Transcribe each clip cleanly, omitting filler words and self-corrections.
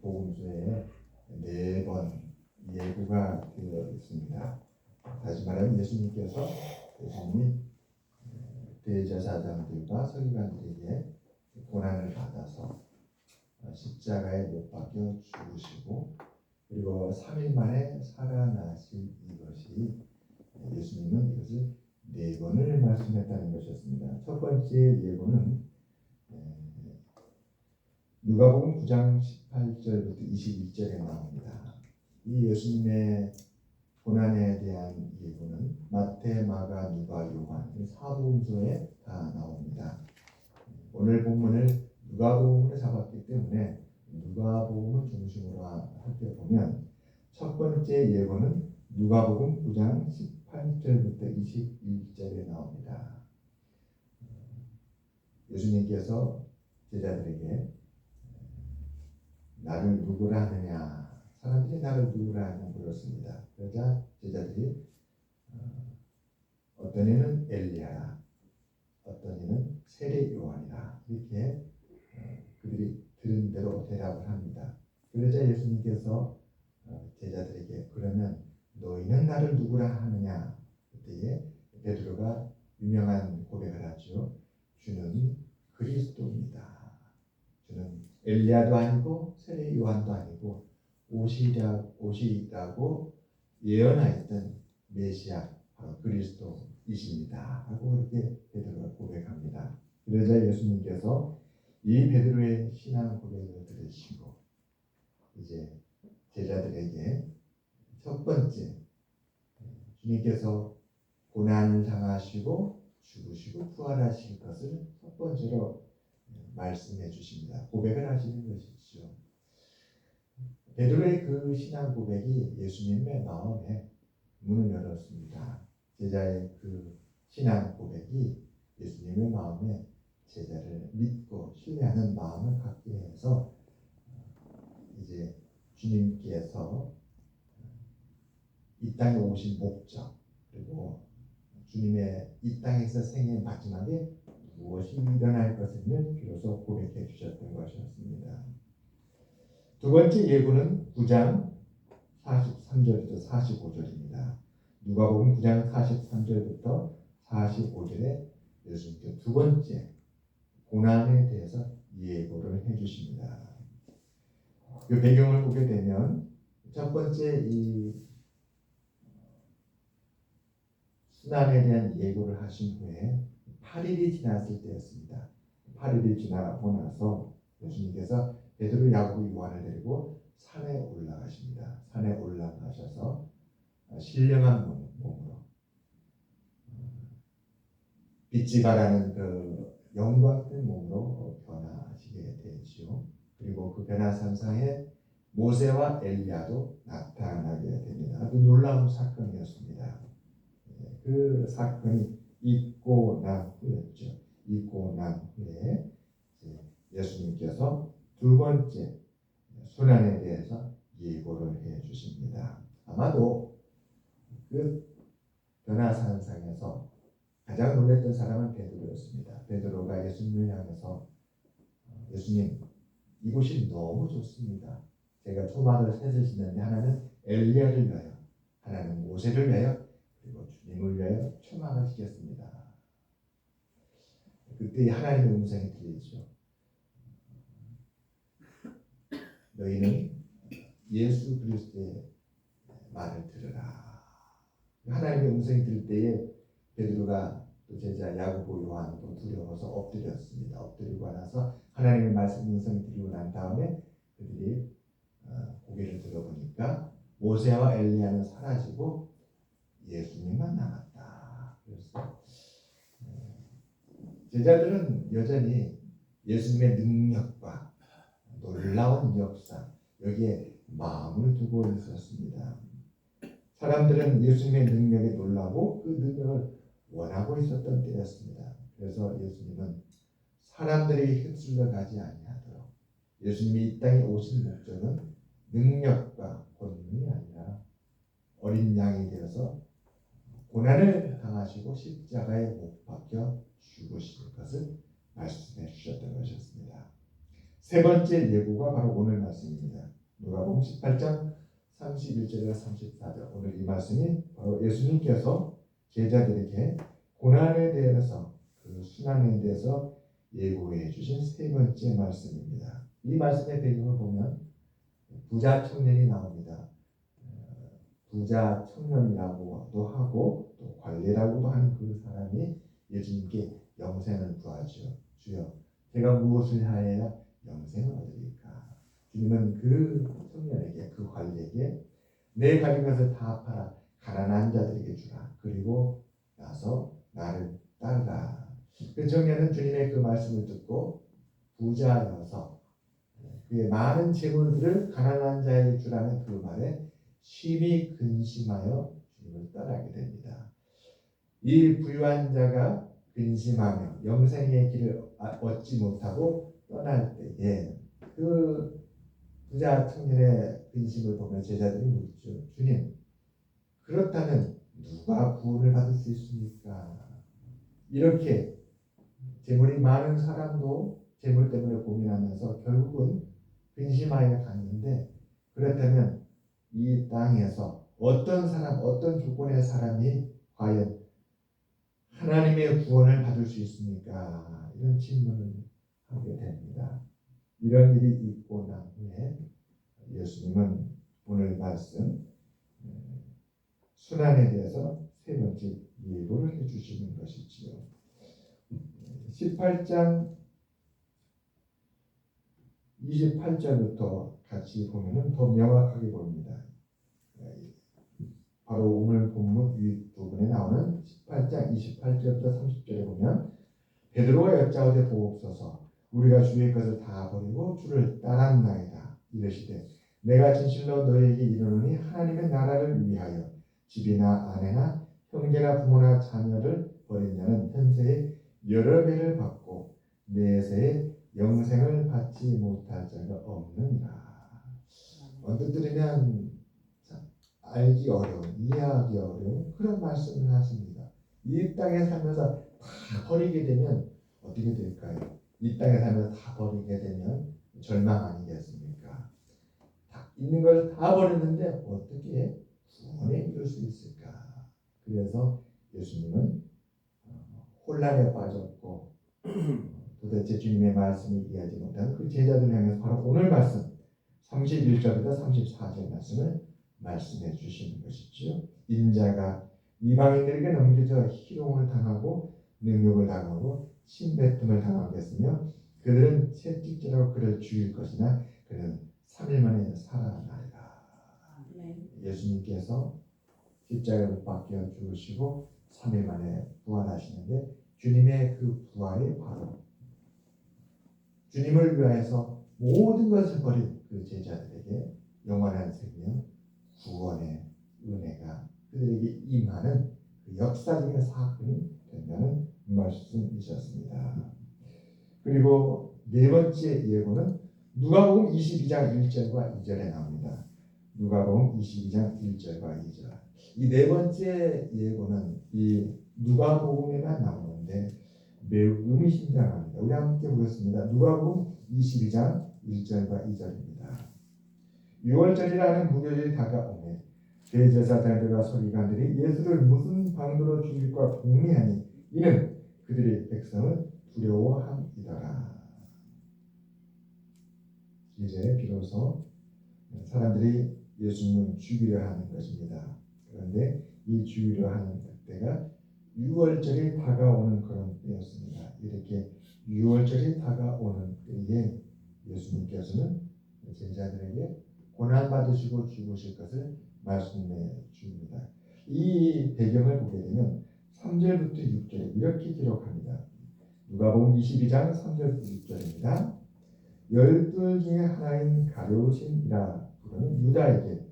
복음서에 4번 예고가 되어 있습니다. 다시 말하면 예수님이 대제사장들과 서기관들에게 고난을 받아서 십자가에 못 박혀 죽으시고 그리고 3일 만에 살아나신 이것이 예수님은 이것을 4번을 말씀했다는 것이었습니다. 첫 번째 예고는 누가복음 9장 18절부터 21절에 나옵니다. 이 예수님의 고난에 대한 예고는 마태, 마가, 누가, 요한 이 사복음서에 다 나옵니다. 오늘 본문을 누가복음으로 잡았기 때문에 누가복음을 중심으로 살펴보면 첫 번째 예고는 누가복음 9장 18절부터 21절에 나옵니다. 예수님께서 제자들에게 나를 누구라 하느냐, 사람들이 나를 누구라 하냐 물었습니다. 그러자 제자들이 어떤 이는 엘리야라, 어떤 이는 세례 요한이라 이렇게 그들이 들은 대로 대답을 합니다. 그러자 예수님께서 제자들에게 그러면 너희는 나를 누구라 하느냐, 그때에 베드로가 유명한 고백을 하죠. 주는 그리스도입니다. 주는 엘리야도 아니고 세례 요한도 아니고 오시라고 예언하였던 메시아 바로 그리스도이십니다 하고 이렇게 베드로가 고백합니다. 그러자 예수님께서 이 베드로의 신앙 고백을 들으시고 이제 제자들에게 첫 번째 주님께서 고난을 당하시고 죽으시고 부활하실 것을 첫 번째로 말씀해 주십니다. 고백을 하시는 것이죠. 베드로의 그 신앙 고백이 예수님의 마음에 문을 열었습니다. 제자의 그 신앙 고백이 예수님의 마음에 제자를 믿고 신뢰하는 마음을 갖게 해서 이제 주님께서 이 땅에 오신 목적 그리고 주님의 이 땅에서 생애 마지막에 무엇이 일어날 것을 비로소 고백해 주셨던 것이었습니다. 두 번째 예고는 9장 43절부터 45절입니다. 누가복음 9장 43절부터 45절에 예수님께서 두 번째 고난에 대해서 예고를 해주십니다. 그 배경을 보게 되면 첫 번째 이 순환에 대한 예고를 하신 후에 8일이 지났을 때였습니다. 8일이 지나고 나서 예수님께서 베드로, 야고보, 요한을 데리고 산에 올라가십니다. 산에 올라가셔서 신령한 몸으로 빛이 발하는 그 영광된 몸으로 변화하시게 되지요. 그리고 그 변화산상에 모세와 엘리야도 나타나게 됩니다. 아주 놀라운 사건이었습니다. 그 사건이 있고 난 후였죠. 있고 난 후에 예수님께서 두 번째 순환에 대해서 예고를 해 주십니다. 아마도 그 변화산상에서 가장 놀랐던 사람은 베드로였습니다. 베드로가 예수님을 향해서 예수님, 이곳이 너무 좋습니다. 제가 초막을 셋을 짓는데 하나는 엘리야를 위하여, 하나는 모세를 위하여, 그리고 주님을 위하여 초막을 짓겠습니다. 그때 하나님의 음성이 들리죠. 너희는 예수 그리스도의 말을 들으라. 하나님의 음성이 들을 때에 베드로가 또 제자 야고보, 요한도 두려워서 엎드렸습니다. 엎드리고 나서 하나님의 말씀 음성이 들리고 난 다음에 그들이 고개를 들어보니까 모세와 엘리야는 사라지고 예수님만 남았다. 그래서 제자들은 여전히 예수님의 능력과 놀라운 역사 여기에 마음을 두고 있었습니다. 사람들은 예수님의 능력에 놀라고 그 능력을 원하고 있었던 때였습니다. 그래서 예수님은 사람들이 휩쓸려 가지 아니하도록 예수님이 이 땅에 오신 목적은 능력과 권능이 아니라 어린 양이 되어서 고난을 당하시고 십자가에 못 박혀 죽으실 것을 말씀해 주셨던 것이었습니다. 세 번째 예고가 바로 오늘 말씀입니다. 누가복음 18장 31절에서 34절. 오늘 이 말씀이 바로 예수님께서 제자들에게 고난에 대해서 그 순환에 대해서 예고해 주신 세 번째 말씀입니다. 이 말씀의 배경을 보면 부자 청년이 나옵니다. 부자 청년이라고도 하고 또 관리라고도 하는 그 사람이 예수님께 영생을 구하죠. 주여, 제가 무엇을 하여야 영생을 얻으리까? 주님은 그 청년에게, 그 관리에게 내 가진 것을 다 팔아 가난한 자들에게 주라. 그리고 나서 나를 따르라. 그 청년은 주님의 그 말씀을 듣고 부자여서 그의 많은 재물들을 가난한 자에게 주라는 그 말에 심히 근심하여 주님을 따라가게 됩니다. 이 부유한 자가 근심하며 영생의 길을 얻지 못하고 떠날 때에 그 부자 청년의 근심을 보며 제자들이 묻죠. 주님, 그렇다면 누가 구원을 받을 수 있습니까? 이렇게 재물이 많은 사람도 재물 때문에 고민하면서 결국은 근심하여 갔는데, 그렇다면 이 땅에서 어떤 사람, 어떤 조건의 사람이 과연 하나님의 구원을 받을 수 있습니까? 이런 질문을 하게 됩니다. 이런 일이 있고 난 후에 예수님은 오늘 말씀 순환에 대해서 세 번째 예고를 해주시는 것이지요. 18장 28절부터 같이 보면 더 명확하게 보입니다. 바로 오늘 본문 윗부분에 나오는 18장 28절부터 30절에 보면 베드로가 여짜오되 보옵소서 우리가 주의 것을 다 버리고 주를 따랐나이다. 이르시되 내가 진실로 너희에게 이르노니 하나님의 나라를 위하여 집이나 아내나 형제나 부모나 자녀를 버린 자는 현세에 여러 배를 받고 내세에 영생을 받지 못할 자가 없느니라. 언뜻 들으면 알기 어려운, 이해하기 어려운 그런 말씀을 하십니다. 이 땅에 살면서 다 버리게 되면 어떻게 될까요? 이 땅에 살면서 다 버리게 되면 절망 아니겠습니까? 다 있는 걸 다 버렸는데 어떻게 구원에 이룰 수 있을까? 그래서 예수님은 혼란에 빠졌고 도대체 주님의 말씀을 이해하지 못한 그 제자들 향해서 바로 오늘 말씀 31절부터 34절 말씀을 말씀해 주시는 것이죠. 인자가 이방인들에게 넘겨져 희롱을 당하고 능욕을 당하고 침뱉음을 당하겠으며 그들은 채찍질하고 그를 죽일 것이나 그는 3일 만에 살아나리라. 예수님께서 십자가에 못 박혀 죽으시고 3일 만에 부활하시는데 주님의 그 부활이 바로 주님을 위하여서 모든 것을 버린 그 제자들에게 영원한 생명, 구원의 은혜가 그들에게 임하는 그 역사적인 사건이 된다는 말씀이셨습니다. 그리고 네 번째 예고는 누가복음 22장 1절과 2절에 나옵니다. 누가복음 22장 1절과 2절. 이 네 번째 예고는 이 누가복음에만 나오는데 매우 의미심장합니다. 우리 함께 보겠습니다. 누가복음 22장 1절과 2절입니다. 6월절이라는 무교절이 다가오매 대제사장들과 서기관들이 예수를 무슨 방도로 죽일까 궁리하니 이는 그들이 백성을 두려워함이더라. 이제 비로소 사람들이 예수님을 죽이려 하는 것입니다. 그런데 이 죽이려 하는 때가 6월절이 다가오는 그런 때였습니다. 이렇게 6월절이 다가오는 때에 예수님께서는 제자들에게 고난받으시고 죽으실 것을 말씀해 줍니다. 이 배경을 보게 되면 3절부터 6절에 이렇게 기록합니다. 누가복음 22장 3절부터 6절입니다. 12 중에 하나인 가룟이라 부르는 유다에게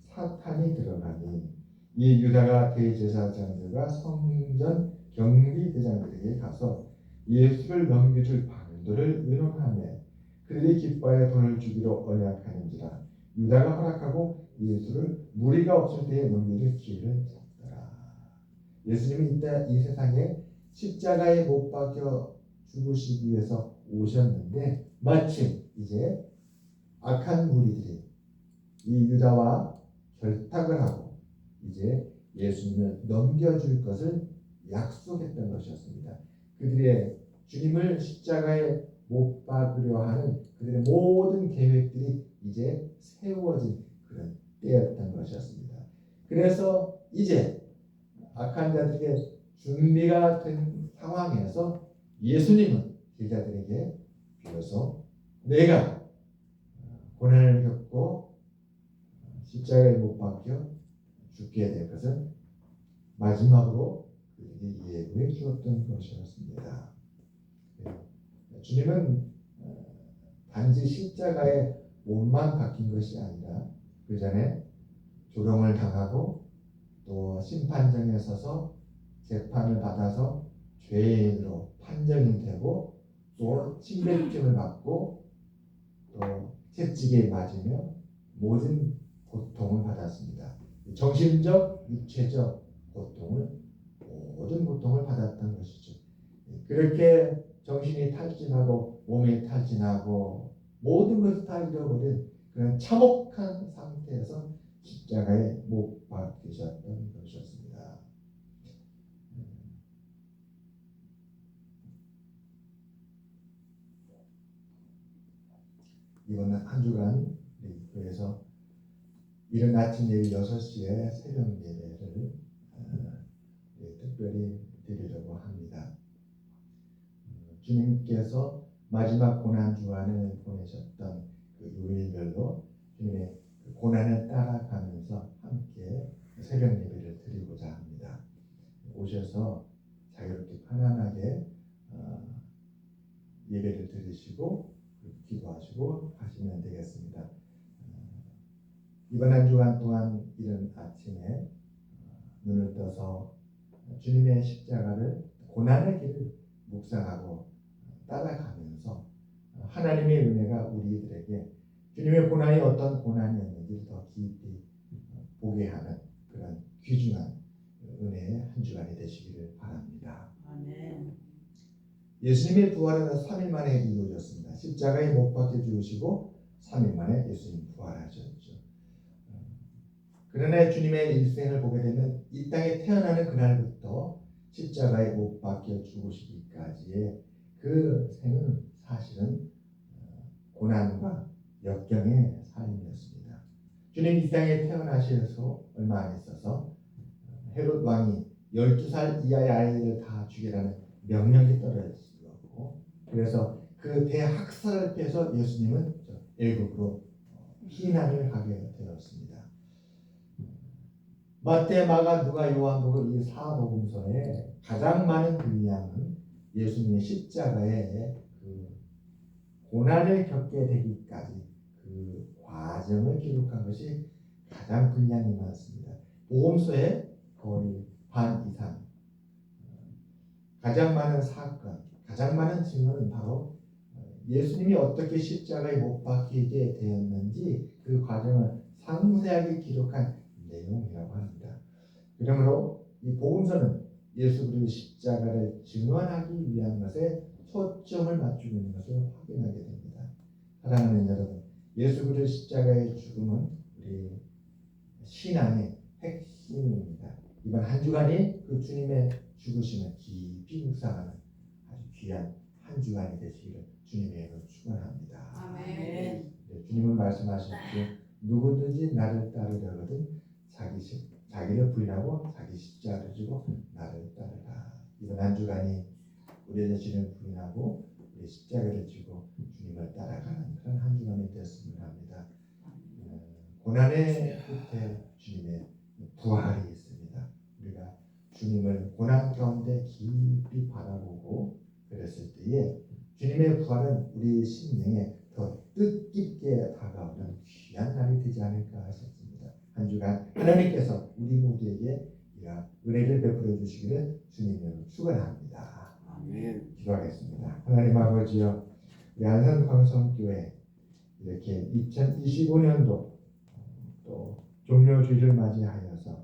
사탄이 들어가니 이 유다가 대제사장들과 성전 경비대장들에게 가서 예수를 넘겨줄 방도를 의논하며 그들이 기뻐하여 돈을 주기로 언약하는지라 유다가 허락하고 예수를 무리가 없을 때에 넘겨줄 기회를 잡더라. 예수님이 이 세상에 십자가에 못 박혀 죽으시기 위해서 오셨는데 마침 이제 악한 무리들이 이 유다와 결탁을 하고 이제 예수님을 넘겨줄 것을 약속했던 것이었습니다. 그들의 주님을 십자가에 못 박으려 하는 그들의 모든 계획들이 이제 세워진 그런 때였던 것이었습니다. 그래서 이제 악한 자들에게 준비가 된 상황에서 예수님은 제자들에게 비로소 내가 고난을 겪고 십자가에 못 박혀 죽게 될 것을 마지막으로 그에게 예고해 주었던 것이었습니다. 주님은 단지 십자가에 몸만 박힌 것이 아니라 그 전에 조롱을 당하고 또 심판정에 서서 재판을 받아서 죄인으로 판정이 되고 또 침뱉음을 받고 또 채찍에 맞으며 모든 고통을 받았습니다. 정신적, 육체적 고통을 모든 고통을 받았던 것이죠. 그렇게 정신이 탈진하고 몸이 탈진하고 모든 것을 다 잃어버린 그런 참혹한 상태에서 십자가에 못 박히셨던 것이었습니다. 이번 한 주간 그래서 이른 아침 예비 6시에 새벽 예배를 특별히 드리려고 합니다. 주님께서 마지막 고난 주간을 보내셨던 그 요일별로 주님의 고난을 따라가면서 함께 새벽 예배를 드리고자 합니다. 오셔서 자유롭게 편안하게 예배를 드리시고 기도하시고 가시면 되겠습니다. 이번 한 주간 동안 이른 아침에 눈을 떠서 주님의 십자가를 고난의 길을 묵상하고 따라가면서 하나님의 은혜가 우리들에게 주님의 고난이 어떤 고난이었는지 더 깊이 보게 하는 그런 귀중한 은혜의 한 주간이 되시기를 바랍니다. 아멘. 예수님의 부활은 3일 만에 이루어졌습니다. 십자가에 못 박혀 죽으시고 3일 만에 예수님 부활하셨죠. 그러나 주님의 일생을 보게 되면 이 땅에 태어나는 그날부터 십자가에 못 박혀 죽으시기까지의 그 생은 사실은 고난과 역경의 삶이었습니다. 주님 이 땅에 태어나셔서 얼마 안 있어서 헤롯 왕이 12살 이하의 아이들을 다 죽이라는 명령이 떨어졌고 그래서 그 대학살을 피해서 예수님은 애국으로 피난을 가게 되었습니다. 마태, 마가, 누가, 요한복음 이 사복음서에 가장 많은 분량은 예수님의 십자가의 그 고난을 겪게 되기까지 그 과정을 기록한 것이 가장 분량이 많습니다. 복음서에 거의 반 이상 가장 많은 사건, 가장 많은 증언은 바로 예수님이 어떻게 십자가에 못 박히게 되었는지 그 과정을 상세하게 기록한 내용이라고 합니다. 그러므로 이 복음서는 예수 그리스도의 십자가를 증언하기 위한 것에 초점을 맞추고 있는 것을 확인하게 됩니다. 사랑하는 여러분, 예수 그리스도의 십자가의 죽음은 우리 신앙의 핵심입니다. 이번 한 주간이 그 주님의 죽으심을 깊이 묵상하는 아주 귀한 한 주간이 되시기를 주님의 이름으로 축원합니다. 아멘. 주님은 말씀하셨죠. 누구든지 나를 따르려거든 자기를 부인하고 자기 십자가를 지고 나를 따르라. 이번 한 주간이 우리 자신을 부인하고 우리 십자가를 지고 주님을 따라가는 그런 한 주간이 되었으면 합니다. 고난의 끝에 주님의 부활이 있습니다. 우리가 주님을 고난 가운데 깊이 바라보고 그랬을 때에 주님의 부활은 우리 심령에 더 뜻깊게 다가오는 귀한 날이 되지 않을까 싶습니다. 한 주간 하나님께서 우리 모두에게 이러한 은혜를 베풀어 주시기를 주님으로 축원합니다. 아멘. 기도하겠습니다. 하나님 아버지여, 우리 안산광성교회 이렇게 2025년도 또 종료주일을 맞이하여서